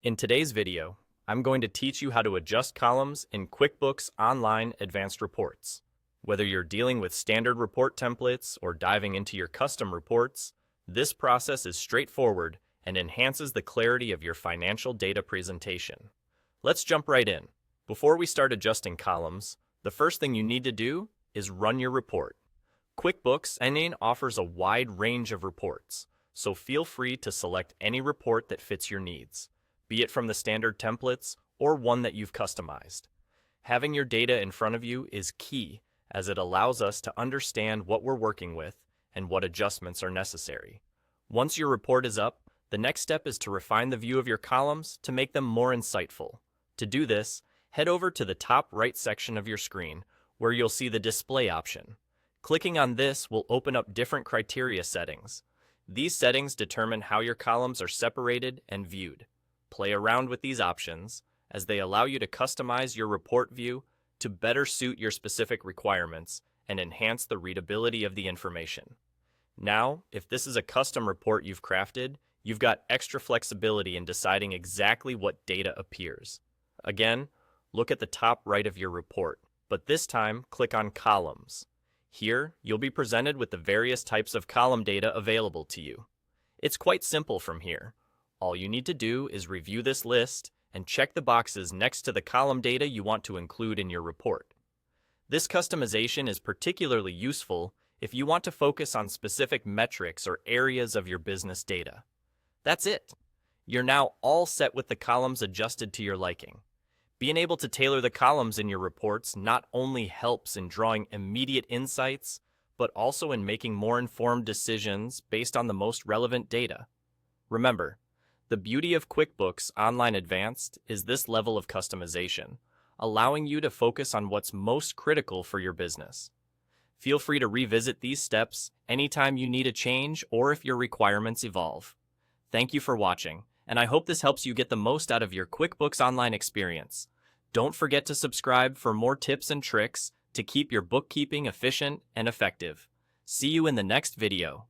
In today's video, I'm going to teach you how to adjust columns in QuickBooks Online Advanced Reports. Whether you're dealing with standard report templates or diving into your custom reports, this process is straightforward and enhances the clarity of your financial data presentation. Let's jump right in. Before we start adjusting columns, the first thing you need to do is run your report. QuickBooks Online offers a wide range of reports, so feel free to select any report that fits your needs, be it from the standard templates or one that you've customized. Having your data in front of you is key, as it allows us to understand what we're working with and what adjustments are necessary. Once your report is up, the next step is to refine the view of your columns to make them more insightful. To do this, head over to the top right section of your screen, where you'll see the display option. Clicking on this will open up different criteria settings. These settings determine how your columns are separated and viewed. Play around with these options, as they allow you to customize your report view to better suit your specific requirements and enhance the readability of the information. Now, if this is a custom report you've crafted, you've got extra flexibility in deciding exactly what data appears. Again, look at the top right of your report, but this time click on Columns. Here, you'll be presented with the various types of column data available to you. It's quite simple from here. All you need to do is review this list and check the boxes next to the column data you want to include in your report. This customization is particularly useful if you want to focus on specific metrics or areas of your business data. That's it. You're now all set with the columns adjusted to your liking. Being able to tailor the columns in your reports not only helps in drawing immediate insights, but also in making more informed decisions based on the most relevant data. Remember, the beauty of QuickBooks Online Advanced is this level of customization, allowing you to focus on what's most critical for your business. Feel free to revisit these steps anytime you need a change or if your requirements evolve. Thank you for watching, and I hope this helps you get the most out of your QuickBooks Online experience. Don't forget to subscribe for more tips and tricks to keep your bookkeeping efficient and effective. See you in the next video.